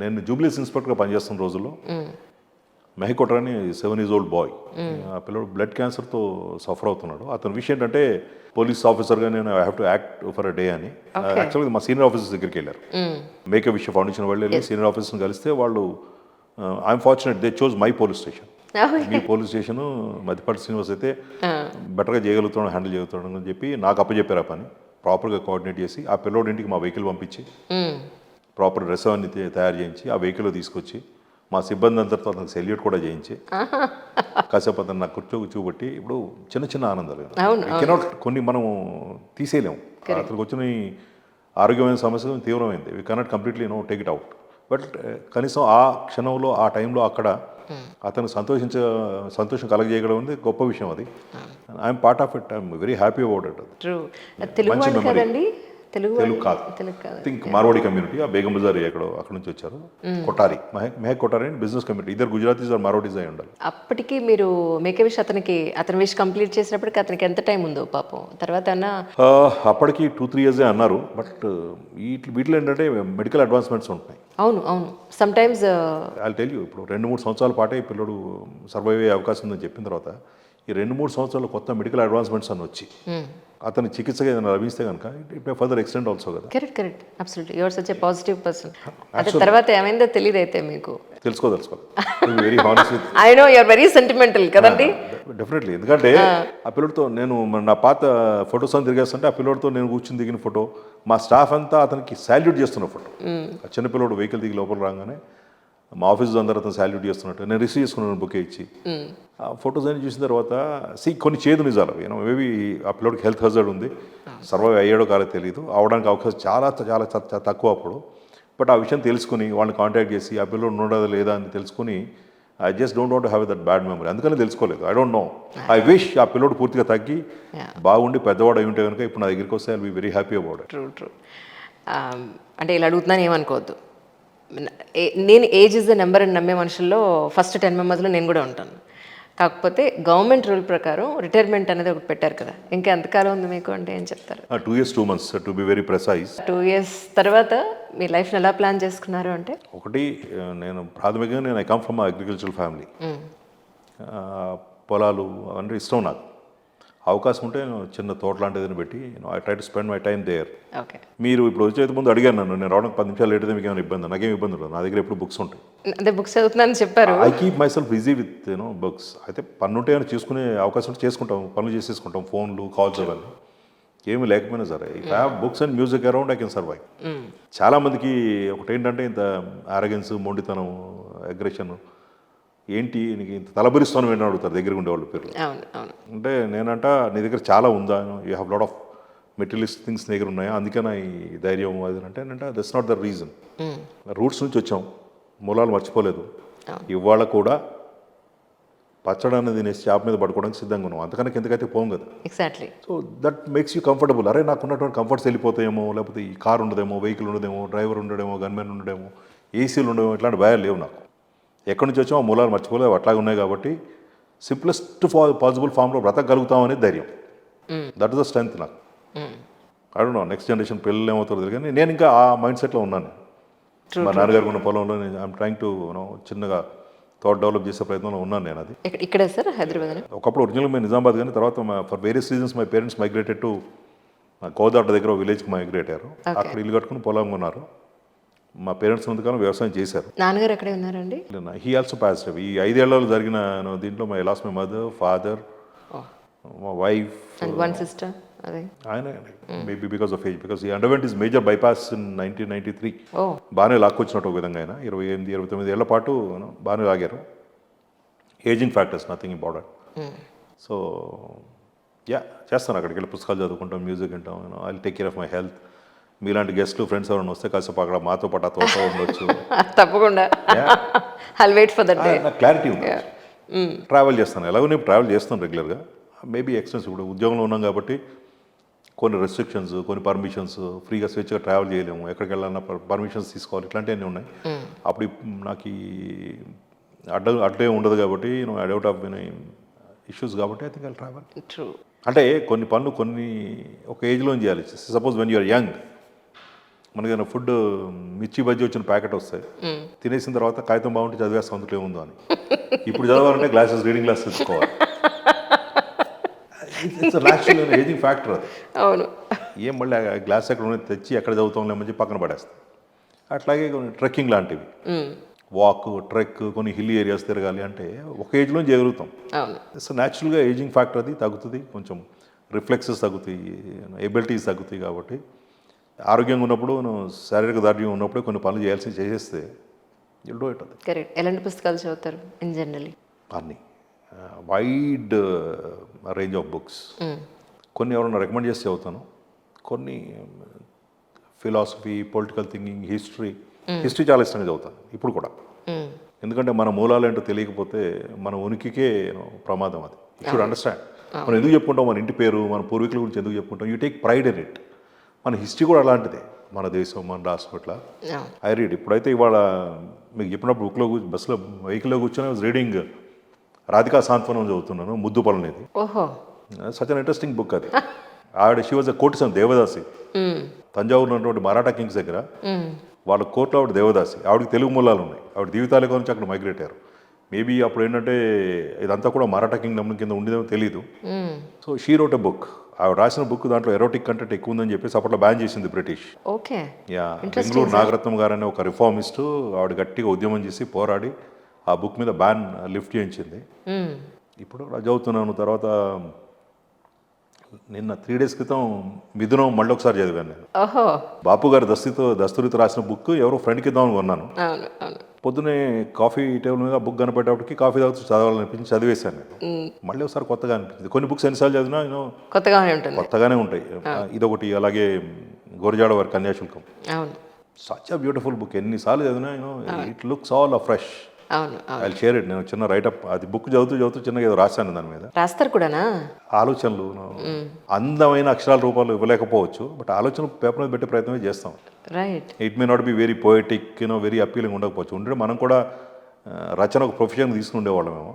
నేను జూబ్లీస్ ఇన్స్పెక్టర్గా పనిచేస్తున్న రోజుల్లో మెహకోటర్ అని 7 years old బాయ్, ఆ పిల్లడు బ్లడ్ క్యాన్సర్తో సఫర్ అవుతున్నాడు. అతని విషయం ఏంటంటే పోలీస్ ఆఫీసర్గా నేను I have to act for a day అని. యాక్చువల్గా మా సీనియర్ ఆఫీసర్స్ దగ్గరికి వెళ్ళారు. మేక్ విషయ ఫౌండేషన్ వాళ్ళు వెళ్ళి సీనియర్ ఆఫీసర్ని కలిస్తే వాళ్ళు I'm fortunate they chose my police station. Me police station Madhyapati Srinivas అయితే బెటర్గా చేయగలుగుతాడు, హ్యాండిల్ చేయగలుగుతాడు అని చెప్పి నాకు అప్పచెప్పారు. ఆ పని ప్రాపర్గా కోఆర్డినేట్ చేసి ఆ పిల్లోడి ఇంటికి మా వెహికల్ పంపించి ప్రాపర్ డ్రెస్ అన్ని తయారు చేయించి ఆ వెహికల్లో తీసుకొచ్చి మా సిబ్బంది అందరితో అతనికి సెల్యూట్ కూడా చేయించి కాసేపు అతను నాకు కూర్చోబెట్టి ఇప్పుడు చిన్న చిన్న ఆనందాలు కెనాట్ కొన్ని మనం తీసేయలేము. అతనికి వచ్చిన ఈ ఆరోగ్యమైన సమస్య తీవ్రమైంది. We cannot completely take it out. But కనీసం ఆ క్షణంలో ఆ టైంలో అక్కడ అతను సంతోషం కలగజేయడం అనేది గొప్ప విషయం. అది I'm part of it. I'm very happy about it. మంచి మెమరీ. తెలుగు కాదు, థింక్ మార్వాడి కమ్యూనిటీ, ఆ బేగం బజార్ అక్కడ నుంచి వచ్చారు. Kothari, Mehak Kothari and business community, ఇద్దరు గుజరాతీస్ ఆర్ మార్వాడీస్ అయి ఉండాలి. అప్పటికి మీరు మేకే విష్ అతని విష్ కంప్లీట్ చేసినప్పటికి అతనికి ఎంత టైం ఉందో పాపం తర్వాత అప్పటికి 2-3 years అన్నారు. బట్ వీటిలో ఏంటంటే మెడికల్ అడ్వాన్స్మెంట్స్ ఉంటున్నాయి. అవును అవును, some times I tell you, ఇప్పుడు 2-3 సంవత్సరాల పాటే పిల్లడు సర్వైవ్ అయ్యే అవకాశం ఉందని చెప్పిన తర్వాత ఈ 2-3 సంవత్సరాలు కొత్త మెడికల్ అడ్వాన్స్మెంట్స్ అని వచ్చి అతని చికిత్సగా ఏదైనా లభిస్తే కనుక it may further extend also కదా. Correct absolutely, you are such a positive person. అదే తర్వాత ఏమైందో తెలియదు అయితే మీకు తెలుసుకోవాలి. Very honest with I know you are very sentimental కదండి. డెఫినెట్లీ, ఎందుకంటే ఆ పిల్లడితో నేను నా పాత ఫొటోస్ అని తిరిగేస్తుంటే ఆ పిల్లడితో నేను కూర్చుని దిగిన ఫోటో, మా స్టాఫ్ అంతా అతనికి సాల్యూట్ చేస్తున్న ఫోటో. ఆ చిన్న పిల్లడు వెహికల్ దిగి లోపల రాగానే మా ఆఫీస్ అందరూ అతను సాల్యూట్ చేస్తున్నట్టు నేను రిసీవ్ చేసుకున్నాను బుకే ఇచ్చి. ఆ ఫొటోస్ అన్ని చూసిన తర్వాత కొన్ని చేదు నిజాలు, మేబీ ఆ పిల్లడికి హెల్త్ హజార్డ్ ఉంది, సర్వైవ్ అయ్యాడో కాదో తెలియదు, అవడానికి అవకాశం చాలా చాలా తక్కువ అప్పుడు. బట్ ఆ విషయం తెలుసుకుని వాళ్ళని కాంటాక్ట్ చేసి ఆ పిల్లడు ఉండదా లేదా అని తెలుసుకుని I just don't want to have that bad memory. అందుకని తెలుసుకోలేదు. I don't know, I wish ఆ పిల్లడు పూర్తిగా తగ్గి బాగుండి పెద్దవాడు అయి ఉంటే కనుక ఇప్పుడు నా దగ్గరికి వస్తే I will be very happy about it. True. అంటే ఇలా అడుగుతున్నాను ఏమనుకోవద్దు, నేను ఏజ్ ఇస్ ద నెంబర్ అని నమ్మే మనుషుల్లో ఫస్ట్ 10 members నేను కూడా ఉంటాను. కాకపోతే గవర్నమెంట్ రూల్ ప్రకారం రిటైర్మెంట్ అనేది ఒకటి పెట్టారు కదా, ఇంకా ఎంతకాలం ఉంది మీకు అంటే ఏం చెప్తారు? 2 years 2 months to be very ప్రెసైజ్. 2 years తర్వాత మీ లైఫ్ని ఎలా ప్లాన్ చేసుకున్నారు అంటే? ఒకటి, నేను ప్రాథమికంగా నేను I come from agricultural family. పొలాలు అంటే ఇష్టం నాకు. అవకాశం ఉంటే చిన్న తోట లాంటిదని పెట్టి I try to spend my time there. మీరు ఇప్పుడు వచ్చేది ముందు అడిగాను నన్ను, నేను రావడానికి 10 నిమిషాలు లేట్ అయితే మీకు ఏమైనా ఇబ్బంది? నాకేం ఇబ్బంది ఉండదు, నా దగ్గర ఎప్పుడు బుక్స్ ఉంటాయి. అదే బుక్స్ చదువుతున్నాను చెప్పారు. I keep my self busy with books. అయితే పన్ను ఉంటే ఏమైనా చూసుకునే అవకాశం ఉంటే చేసుకుంటాం, పనులు చేసేసుకుంటాం, ఫోన్లు కాల్స్ అవన్నీ ఏమి లేకపోయినా సరే. If I have books and music around I can survive. చాలామందికి ఒకటి ఏంటంటే ఇంత ఆరగెన్స్, మొండితనం, అగ్రెషన్, ఏంటి నీకు ఇంత తలబరిస్తాను ఏంటని అడుగుతారు దగ్గర ఉండేవాళ్ళు పేరు. అంటే నేనంట నీ దగ్గర చాలా ఉందా, you have lot of materialist things నీ దగ్గర ఉన్నాయా, అందుకనే ఈ ధైర్యం అది అంటే that's not the reason. Roots నుంచి వచ్చాం, మూలాలు మర్చిపోలేదు. ఇవాళ కూడా పచ్చడి అనేది తినేసి చేప మీద పడుకోవడానికి సిద్ధంగా ఉన్నాం, అంతకన్నా కిందకైతే పోం కదా. Exactly. So that makes you comfortable. అరే నాకు ఉన్నటువంటి కంఫర్ట్స్ వెళ్ళిపోతాయేమో, లేకపోతే ఈ కార్ ఉండదేమో, వెహికల్ ఉండదేమో, డ్రైవర్ ఉండడేమో, గన్మెన్ ఉండడేమో, ఏసీలు ఉండేమో, ఇట్లాంటి భయాలు లేవు నాకు. ఎక్కడి నుంచి వచ్చామో ఆ మూలాలు మర్చిపోలేదు, అట్లాగే ఉన్నాయి. కాబట్టి సింప్లెస్ట్ పాసిబుల్ ఫామ్లో బ్రతకగలుగుతాం అనేది ధైర్యం. దట్ ఇస్ ద స్ట్రెంత్ నాకు. I don't no next generation పిల్లలు ఏమవుతారో తెలియదు, కానీ నేను ఇంకా ఆ మైండ్ సెట్లో ఉన్నాను. మా నాన్నగారు ఉన్న పొలంలో ఐఎమ్ ట్రైంగ్ టు చిన్నగా థాట్ డెవలప్ చేసే ప్రయత్నంలో ఉన్నాను నేను. అది ఇక్కడే సార్ హైదరాబాద్. ఒకప్పుడు ఒరిజినల్ మేము నిజామాబాద్, కానీ తర్వాత for various reasons my parents migrated to కోదాట దగ్గర విలేజ్కి మైగ్రేట్ అయ్యారు. అక్కడ ఇల్లు కట్టుకుని పొలం ఉన్నారు. మా పేరెంట్స్ ముందుకాలం వ్యవసాయం చేశారు. నాన్నగారు ఎక్కడే ఉన్నారండి? He also passed away. ఈ 5 ఏళ్లలో జరిగిన దీంట్లో my lost my mother, father, మా వైఫ్ అండ్ వన్ సిస్టర్. అదే ఆయన maybe because of age, because he underwent his major bypass in 1993. బాగానే లాక్కొచ్చినట్టు ఒక విధంగా. ఆయన 28-29 ఏళ్ల పాటు బాగానే లాగారు. Ageing factors, nothing important. So yeah, చేస్తాను. అక్కడికి వెళ్ళి పుస్తకాలు చదువుకుంటాం, మ్యూజిక్ వింటాం. I will take care of my health. మీలాంటి గెస్ట్లు, ఫ్రెండ్స్ ఎవరైనా వస్తే కాసేపు అక్కడ మాతో పాటు ఆ తోట ఉండొచ్చు. తప్పకుండా. I'll wait for that day. నాకు క్లారిటీ ఉంది. ట్రావెల్ చేస్తాను, ఎలాగో నేను ట్రావెల్ చేస్తాను రెగ్యులర్గా. మేబీ ఎక్స్పెన్స్, ఇప్పుడు ఉద్యోగంలో ఉన్నాం కాబట్టి కొన్ని రెస్ట్రిక్షన్స్, కొన్ని పర్మిషన్స్, ఫ్రీగా స్వేచ్ఛగా ట్రావెల్ చేయలేము, ఎక్కడికి వెళ్ళాలన్నా పర్మిషన్స్ తీసుకోవాలి, ఇట్లాంటివన్నీ ఉన్నాయి. అప్పుడు నాకు ఈ అడ్డే ఉండదు కాబట్టి ఐ డౌట్ ఆఫ్ ఇష్యూస్ కాబట్టి ఐ థింక్ ఐ ట్రావెల్. అంటే కొన్ని పనులు కొన్ని ఒక ఏజ్లో చేయాలి. సపోజ్ వెన్ యూఆర్ యంగ్ మనకైనా ఫుడ్ మిర్చి బజ్జీ వచ్చిన ప్యాకెట్ వస్తాయి తినేసిన తర్వాత కాగితం బాగుంటే చదివేస్తాం అందులో ఏముందో అని ఇప్పుడు చదవాలంటే గ్లాసెస్ రీడింగ్ గ్లాసెస్ తెచ్చుకోవాలి. ఇట్స్ యాక్చువల్ ఏజింగ్ ఫ్యాక్టర్ అది. అవును. ఏం మళ్ళీ ఆ గ్లాస్ ఎక్కడ ఉన్నది తెచ్చి ఎక్కడ చదువుతాం లేమని చెప్పి పక్కన పడేస్తాం. అట్లాగే కొన్ని ట్రెక్కింగ్ లాంటివి వాక్ ట్రెక్ కొన్ని హిల్ ఏరియాస్ తిరగాలి అంటే ఒక ఏజ్లో చేయగలుగుతాం. అవును. సో న్యాచురల్గా ఏజింగ్ ఫ్యాక్టర్ అది తగ్గుతుంది, కొంచెం రిఫ్లెక్సెస్ తగ్గుతాయి, ఎబిలిటీస్ తగ్గుతాయి. కాబట్టి ఆరోగ్యంగా ఉన్నప్పుడు నువ్వు శారీరక దార్ఢ్యం ఉన్నప్పుడే కొన్ని పనులు చేసేస్తే you'll do it. అది కరెక్ట్. ఎలాంటి పుస్తకాలు చదువుతారు ఇన్ జనరలీ? అన్నీ వైడ్ రేంజ్ ఆఫ్ బుక్స్. కొన్ని ఎవరైనా రికమెండ్ చేసి చదువుతాను, కొన్ని ఫిలాసఫీ, పొలిటికల్ థింకింగ్, హిస్టరీ చాలా ఇష్టంగా చదువుతాను ఇప్పుడు కూడా. ఎందుకంటే మన మూలాలు ఏంటో తెలియకపోతే మన ఉనికికే ప్రమాదం. అది యూ షుడ్ అండర్స్టాండ్. మనం ఎందుకు చెప్పుకుంటాం మన ఇంటి పేరు, మన పూర్వీకుల గురించి ఎందుకు చెప్పుకుంటాం? You take pride in it. మన హిస్టరీ కూడా అలాంటిదే, మన దేశం మన రాష్ట్రం ఇట్లా. I read. ఇప్పుడైతే ఇవాళ మీకు చెప్పినప్పుడు బుక్లో బస్సులో వెహికల్లో కూర్చొని రీడింగ్ రాధికా సాంత్వనం చదువుతున్నాను, ముద్దు పలనేది. ఓహో. సచ్ అన్ ఇంట్రెస్టింగ్ బుక్ అది. ఆవిడ షీ వాజ్ ఎ కోర్టిసన్, దేవదాసి. తంజావూరులో ఉన్నటువంటి మరాఠా కింగ్స్ దగ్గర వాళ్ళ కోర్టులో ఆవిడ దేవదాసి. ఆవిడకి తెలుగు మూలాలు ఉన్నాయి. ఆవిడ జీవితాల నుంచి అక్కడ మైగ్రేట్ అయ్యారు. మేబీ అప్పుడు ఏంటంటే ఇదంతా కూడా మరాఠా కింగ్డమ్ కింద ఉండేదో తెలియదు. So she wrote a book. ఆవిడ రాసిన బుక్ దాంట్లో ఎరోటిక్ కంటెంట్ ఎక్కువ ఉందని చెప్పేసి అప్పట్లో బ్యాన్ చేసింది British. Okay. Yeah, Bengaluru Nagaratnam గారు అనే ఒక రిఫార్మిస్టు ఆవిడ గట్టిగా ఉద్యమం చేసి పోరాడి ఆ బుక్ మీద బ్యాన్ లిఫ్ట్ చేయించింది. ఇప్పుడు అలా చదువుతున్నాను. తర్వాత నిన్న 3 days క్రితం మిథునం మళ్ళీ ఒకసారి చదివాను నేను. ఓహో. బాపు గారు దస్తూరితో రాసిన బుక్ ఎవరో ఫ్రెండ్కి ఇద్దామని కొన్నాను. అవును. అవును. పొద్దునే కాఫీ టేబుల్ మీద బుక్ కనపడేటప్పటికి కాఫీ తాగుతూ చదవాలనిపించి చదివేశాను నేను. మళ్ళీ ఒకసారి కొత్తగా అనిపించింది. కొన్ని బుక్స్ ఎన్నిసార్లు చదివినా కొత్తగానే ఉంటుంది. కొత్తగానే ఉంటాయి. ఇదొకటి. అలాగే గురజాడ వారి కన్యాశుల్కం, అవును. Such a beautiful book. ఎన్నిసార్లు చదివినా ఇట్ లుక్స్ ఆల్ ఫ్రెష్. అవును. I share it. నేను చిన్న రైటప్ అది బుక్ చదువుతూ చిన్నగా ఏదో రాశాను దాని మీద. రాస్తారు కూడానా? ఆలోచనలు అందమైన అక్షరాల రూపాలు ఇవ్వలేకపోవచ్చు, బట్ ఆలోచనలు పేపర్ మీద పెట్టే ప్రయత్నమే చేస్తాం. Right. It may not be very poetic, very appealing ఉండకపోవచ్చు. ఉంటే మనం కూడా రచన ఒక ప్రొఫెషన్ తీసుకుని ఉండేవాళ్ళమేమో.